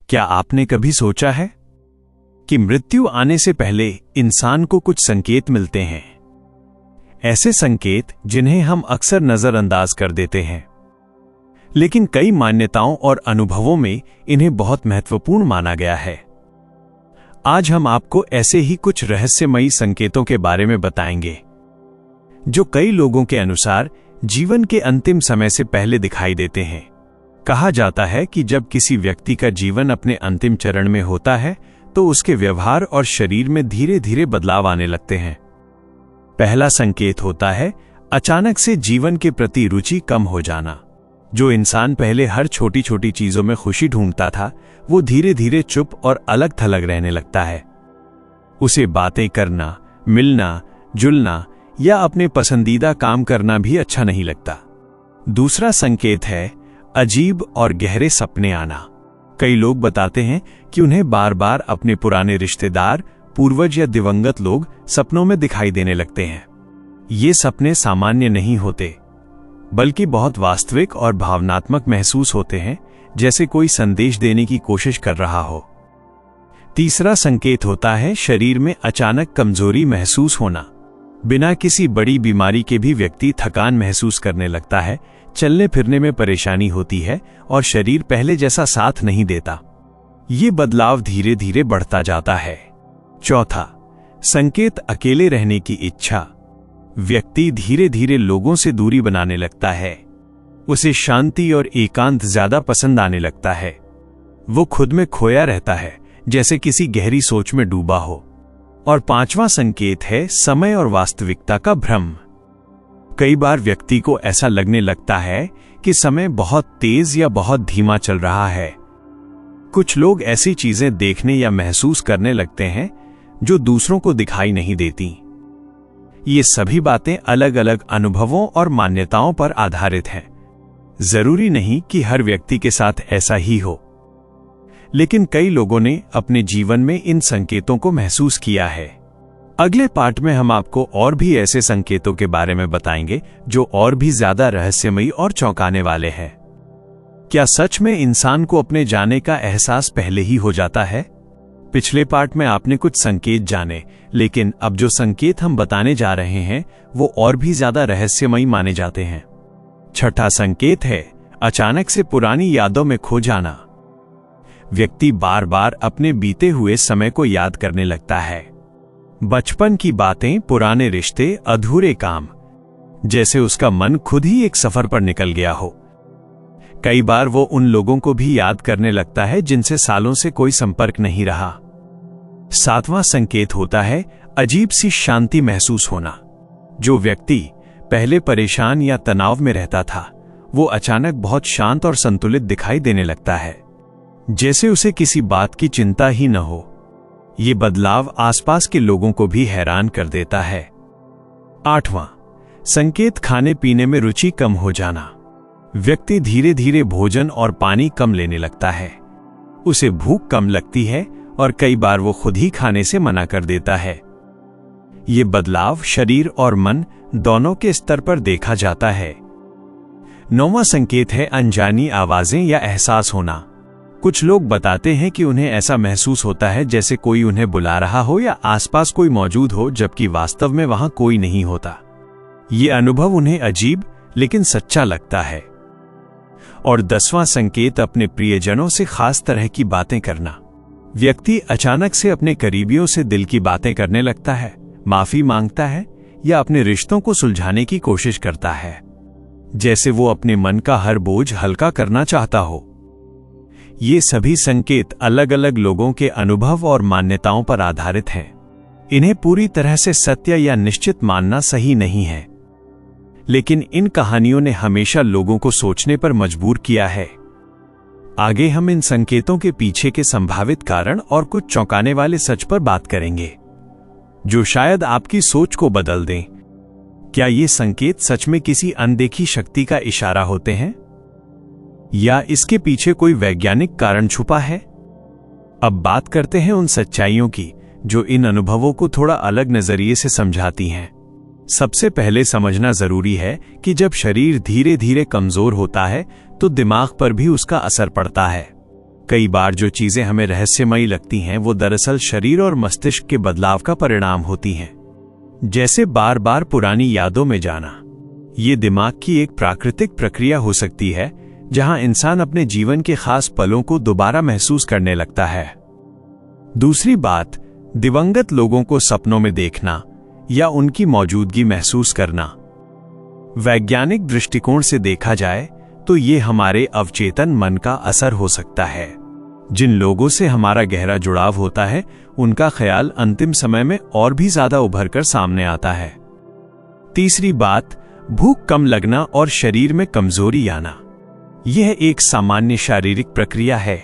क्या आपने कभी सोचा है कि मृत्यु आने से पहले इंसान को कुछ संकेत मिलते हैं, ऐसे संकेत जिन्हें हम अक्सर नजरअंदाज कर देते हैं, लेकिन कई मान्यताओं और अनुभवों में इन्हें बहुत महत्वपूर्ण माना गया है। आज हम आपको ऐसे ही कुछ रहस्यमयी संकेतों के बारे में बताएंगे, जो कई लोगों के अनुसार जीवन के अंतिम समय से पहले दिखाई देते हैं। कहा जाता है कि जब किसी व्यक्ति का जीवन अपने अंतिम चरण में होता है तो उसके व्यवहार और शरीर में धीरे धीरे बदलाव आने लगते हैं। पहला संकेत होता है अचानक से जीवन के प्रति रुचि कम हो जाना। जो इंसान पहले हर छोटी छोटी चीजों में खुशी ढूंढता था, वो धीरे धीरे चुप और अलग थलग रहने लगता है। उसे बातें करना, मिलना जुलना या अपने पसंदीदा काम करना भी अच्छा नहीं लगता। दूसरा संकेत है अजीब और गहरे सपने आना। कई लोग बताते हैं कि उन्हें बार बार अपने पुराने रिश्तेदार, पूर्वज या दिवंगत लोग सपनों में दिखाई देने लगते हैं। ये सपने सामान्य नहीं होते, बल्कि बहुत वास्तविक और भावनात्मक महसूस होते हैं, जैसे कोई संदेश देने की कोशिश कर रहा हो। तीसरा संकेत होता है शरीर में अचानक कमजोरी महसूस होना। बिना किसी बड़ी बीमारी के भी व्यक्ति थकान महसूस करने लगता है, चलने फिरने में परेशानी होती है और शरीर पहले जैसा साथ नहीं देता। ये बदलाव धीरे धीरे बढ़ता जाता है। चौथा संकेत अकेले रहने की इच्छा। व्यक्ति धीरे धीरे लोगों से दूरी बनाने लगता है। उसे शांति और एकांत ज्यादा पसंद आने लगता है। वो खुद में खोया रहता है, जैसे किसी गहरी सोच में डूबा हो। और पांचवा संकेत है समय और वास्तविकता का भ्रम। कई बार व्यक्ति को ऐसा लगने लगता है कि समय बहुत तेज या बहुत धीमा चल रहा है। कुछ लोग ऐसी चीजें देखने या महसूस करने लगते हैं जो दूसरों को दिखाई नहीं देती। ये सभी बातें अलग अलग अनुभवों और मान्यताओं पर आधारित हैं। जरूरी नहीं कि हर व्यक्ति के साथ ऐसा ही हो, लेकिन कई लोगों ने अपने जीवन में इन संकेतों को महसूस किया है। अगले पार्ट में हम आपको और भी ऐसे संकेतों के बारे में बताएंगे जो और भी ज्यादा रहस्यमयी और चौंकाने वाले हैं। क्या सच में इंसान को अपने जाने का एहसास पहले ही हो जाता है? पिछले पार्ट में आपने कुछ संकेत जाने, लेकिन अब जो संकेत हम बताने जा रहे हैं वो और भी ज्यादा रहस्यमयी माने जाते हैं। छठा संकेत है अचानक से पुरानी यादों में खो जाना। व्यक्ति बार बार अपने बीते हुए समय को याद करने लगता है। बचपन की बातें, पुराने रिश्ते, अधूरे काम, जैसे उसका मन खुद ही एक सफर पर निकल गया हो। कई बार वो उन लोगों को भी याद करने लगता है जिनसे सालों से कोई संपर्क नहीं रहा। सातवां संकेत होता है अजीब सी शांति महसूस होना। जो व्यक्ति पहले परेशान या तनाव में रहता था, वो अचानक बहुत शांत और संतुलित दिखाई देने लगता है, जैसे उसे किसी बात की चिंता ही न हो। ये बदलाव आसपास के लोगों को भी हैरान कर देता है। आठवां संकेत खाने पीने में रुचि कम हो जाना। व्यक्ति धीरे धीरे भोजन और पानी कम लेने लगता है। उसे भूख कम लगती है और कई बार वो खुद ही खाने से मना कर देता है। ये बदलाव शरीर और मन दोनों के स्तर पर देखा जाता है। नौवां संकेत है अनजानी आवाजें या एहसास होना। कुछ लोग बताते हैं कि उन्हें ऐसा महसूस होता है जैसे कोई उन्हें बुला रहा हो या आसपास कोई मौजूद हो, जबकि वास्तव में वहां कोई नहीं होता। ये अनुभव उन्हें अजीब लेकिन सच्चा लगता है। और 10वां संकेत अपने प्रियजनों से खास तरह की बातें करना। व्यक्ति अचानक से अपने करीबियों से दिल की बातें करने लगता है, माफी मांगता है या अपने रिश्तों को सुलझाने की कोशिश करता है, जैसे वो अपने मन का हर बोझ हल्का करना चाहता हो। ये सभी संकेत अलग अलग लोगों के अनुभव और मान्यताओं पर आधारित हैं। इन्हें पूरी तरह से सत्य या निश्चित मानना सही नहीं है, लेकिन इन कहानियों ने हमेशा लोगों को सोचने पर मजबूर किया है। आगे हम इन संकेतों के पीछे के संभावित कारण और कुछ चौंकाने वाले सच पर बात करेंगे, जो शायद आपकी सोच को बदल दें। क्या ये संकेत सच में किसी अनदेखी शक्ति का इशारा होते हैं, या इसके पीछे कोई वैज्ञानिक कारण छुपा है? अब बात करते हैं उन सच्चाइयों की जो इन अनुभवों को थोड़ा अलग नजरिए से समझाती हैं। सबसे पहले समझना जरूरी है कि जब शरीर धीरे धीरे कमजोर होता है तो दिमाग पर भी उसका असर पड़ता है। कई बार जो चीजें हमें रहस्यमयी लगती हैं वो दरअसल शरीर और मस्तिष्क के बदलाव का परिणाम होती हैं। जैसे बार बार पुरानी यादों में जाना। ये दिमाग की एक प्राकृतिक प्रक्रिया हो सकती है जहां इंसान अपने जीवन के खास पलों को दोबारा महसूस करने लगता है। दूसरी बात, दिवंगत लोगों को सपनों में देखना या उनकी मौजूदगी महसूस करना। वैज्ञानिक दृष्टिकोण से देखा जाए तो ये हमारे अवचेतन मन का असर हो सकता है। जिन लोगों से हमारा गहरा जुड़ाव होता है उनका ख्याल अंतिम समय में और भी ज्यादा उभरकर सामने आता है। तीसरी बात, भूख कम लगना और शरीर में कमजोरी आना। यह एक सामान्य शारीरिक प्रक्रिया है।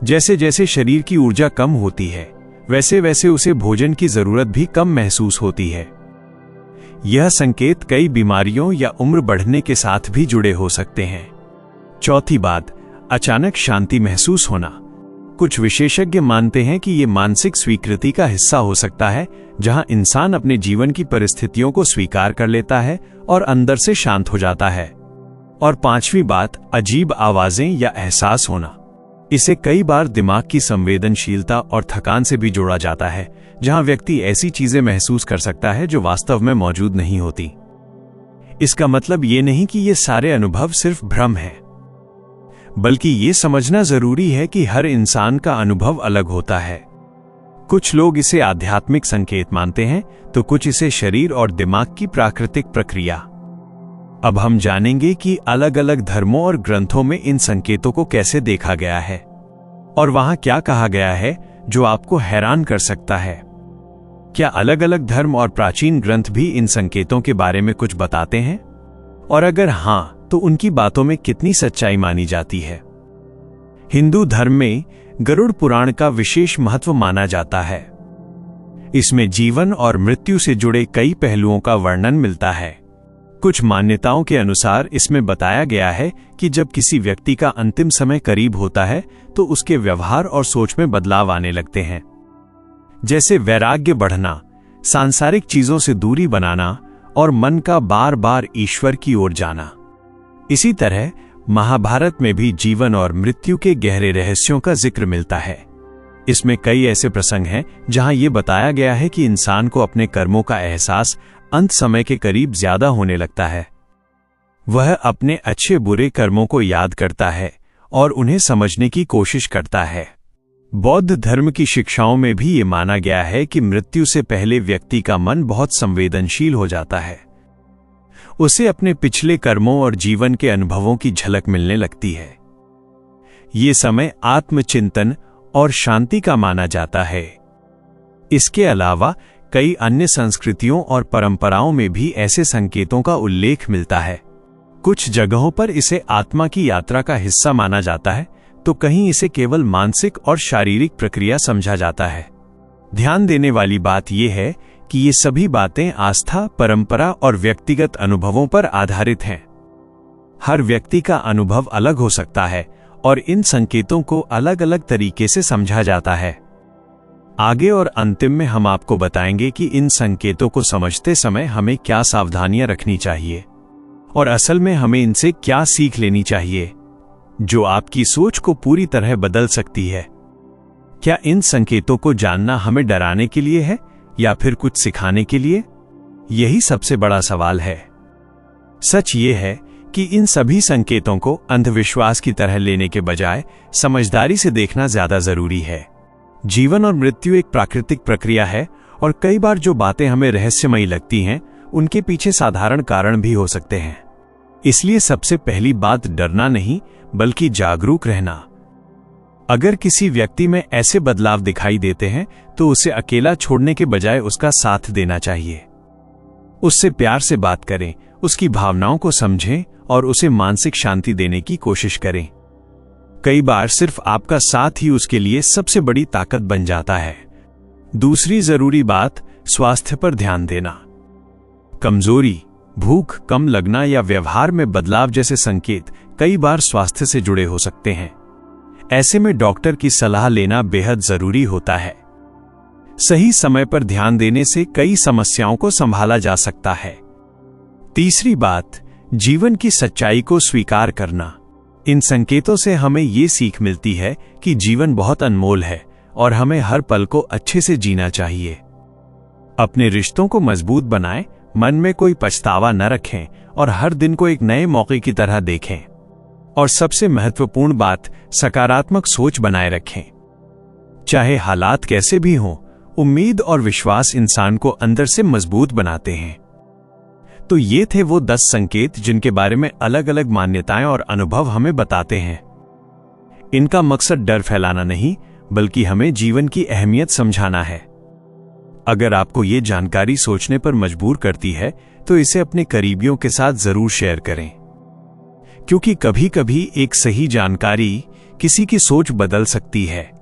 जैसे जैसे शरीर की ऊर्जा कम होती है वैसे वैसे उसे भोजन की जरूरत भी कम महसूस होती है। यह संकेत कई बीमारियों या उम्र बढ़ने के साथ भी जुड़े हो सकते हैं। चौथी बात, अचानक शांति महसूस होना। कुछ विशेषज्ञ मानते हैं कि यह मानसिक स्वीकृति का हिस्सा हो सकता है, जहां इंसान अपने जीवन की परिस्थितियों को स्वीकार कर लेता है और अंदर से शांत हो जाता है। और पांचवी बात, अजीब आवाजें या एहसास होना। इसे कई बार दिमाग की संवेदनशीलता और थकान से भी जोड़ा जाता है, जहां व्यक्ति ऐसी चीजें महसूस कर सकता है जो वास्तव में मौजूद नहीं होती। इसका मतलब ये नहीं कि ये सारे अनुभव सिर्फ भ्रम है, बल्कि ये समझना जरूरी है कि हर इंसान का अनुभव अलग होता है। कुछ लोग इसे आध्यात्मिक संकेत मानते हैं तो कुछ इसे शरीर और दिमाग की प्राकृतिक प्रक्रिया। अब हम जानेंगे कि अलग अलग धर्मों और ग्रंथों में इन संकेतों को कैसे देखा गया है और वहां क्या कहा गया है जो आपको हैरान कर सकता है। क्या अलग अलग धर्म और प्राचीन ग्रंथ भी इन संकेतों के बारे में कुछ बताते हैं? और अगर हां, तो उनकी बातों में कितनी सच्चाई मानी जाती है? हिंदू धर्म में गरुड़ पुराण का विशेष महत्व माना जाता है। इसमें जीवन और मृत्यु से जुड़े कई पहलुओं का वर्णन मिलता है। कुछ मान्यताओं के अनुसार इसमें बताया गया है कि जब किसी व्यक्ति का अंतिम समय करीब होता है तो उसके व्यवहार और सोच में बदलाव आने लगते हैं, जैसे वैराग्य बढ़ना, सांसारिक चीजों से दूरी बनाना और मन का बार बार ईश्वर की ओर जाना। इसी तरह महाभारत में भी जीवन और मृत्यु के गहरे रहस्यों का जिक्र मिलता है। इसमें कई ऐसे प्रसंग हैं जहां यह बताया गया है कि इंसान को अपने कर्मों का एहसास अंत समय के करीब ज्यादा होने लगता है। वह अपने अच्छे बुरे कर्मों को याद करता है और उन्हें समझने की कोशिश करता है। बौद्ध धर्म की शिक्षाओं में भी ये माना गया है कि मृत्यु से पहले व्यक्ति का मन बहुत संवेदनशील हो जाता है। उसे अपने पिछले कर्मों और जीवन के अनुभवों की झलक मिलने लगती है। ये समय आत्मचिंतन और शांति का माना जाता है। इसके अलावा कई अन्य संस्कृतियों और परंपराओं में भी ऐसे संकेतों का उल्लेख मिलता है। कुछ जगहों पर इसे आत्मा की यात्रा का हिस्सा माना जाता है, तो कहीं इसे केवल मानसिक और शारीरिक प्रक्रिया समझा जाता है। ध्यान देने वाली बात यह है कि ये सभी बातें आस्था, परंपरा और व्यक्तिगत अनुभवों पर आधारित हैं। हर व्यक्ति का अनुभव अलग हो सकता है और इन संकेतों को अलग अलग तरीके से समझा जाता है। आगे और अंतिम में हम आपको बताएंगे कि इन संकेतों को समझते समय हमें क्या सावधानियां रखनी चाहिए और असल में हमें इनसे क्या सीख लेनी चाहिए, जो आपकी सोच को पूरी तरह बदल सकती है। क्या इन संकेतों को जानना हमें डराने के लिए है या फिर कुछ सिखाने के लिए? यही सबसे बड़ा सवाल है। सच ये है कि इन सभी संकेतों को अंधविश्वास की तरह लेने के बजाय समझदारी से देखना ज्यादा जरूरी है। जीवन और मृत्यु एक प्राकृतिक प्रक्रिया है और कई बार जो बातें हमें रहस्यमयी लगती हैं, उनके पीछे साधारण कारण भी हो सकते हैं। इसलिए सबसे पहली बात डरना नहीं, बल्कि जागरूक रहना। अगर किसी व्यक्ति में ऐसे बदलाव दिखाई देते हैं तो उसे अकेला छोड़ने के बजाय उसका साथ देना चाहिए। उससे प्यार से बात करें, उसकी भावनाओं को समझें और उसे मानसिक शांति देने की कोशिश करें। कई बार सिर्फ आपका साथ ही उसके लिए सबसे बड़ी ताकत बन जाता है। दूसरी जरूरी बात, स्वास्थ्य पर ध्यान देना। कमजोरी, भूख कम लगना या व्यवहार में बदलाव जैसे संकेत कई बार स्वास्थ्य से जुड़े हो सकते हैं। ऐसे में डॉक्टर की सलाह लेना बेहद जरूरी होता है। सही समय पर ध्यान देने से कई समस्याओं को संभाला जा सकता है। तीसरी बात, जीवन की सच्चाई को स्वीकार करना। इन संकेतों से हमें ये सीख मिलती है कि जीवन बहुत अनमोल है और हमें हर पल को अच्छे से जीना चाहिए। अपने रिश्तों को मजबूत बनाएं, मन में कोई पछतावा न रखें और हर दिन को एक नए मौके की तरह देखें। और सबसे महत्वपूर्ण बात, सकारात्मक सोच बनाए रखें। चाहे हालात कैसे भी हों, उम्मीद और विश्वास इंसान को अंदर से मजबूत बनाते हैं। तो ये थे वो 10 संकेत जिनके बारे में अलग अलग मान्यताएं और अनुभव हमें बताते हैं। इनका मकसद डर फैलाना नहीं, बल्कि हमें जीवन की अहमियत समझाना है। अगर आपको ये जानकारी सोचने पर मजबूर करती है, तो इसे अपने करीबियों के साथ जरूर शेयर करें, क्योंकि कभी कभी एक सही जानकारी किसी की सोच बदल सकती है।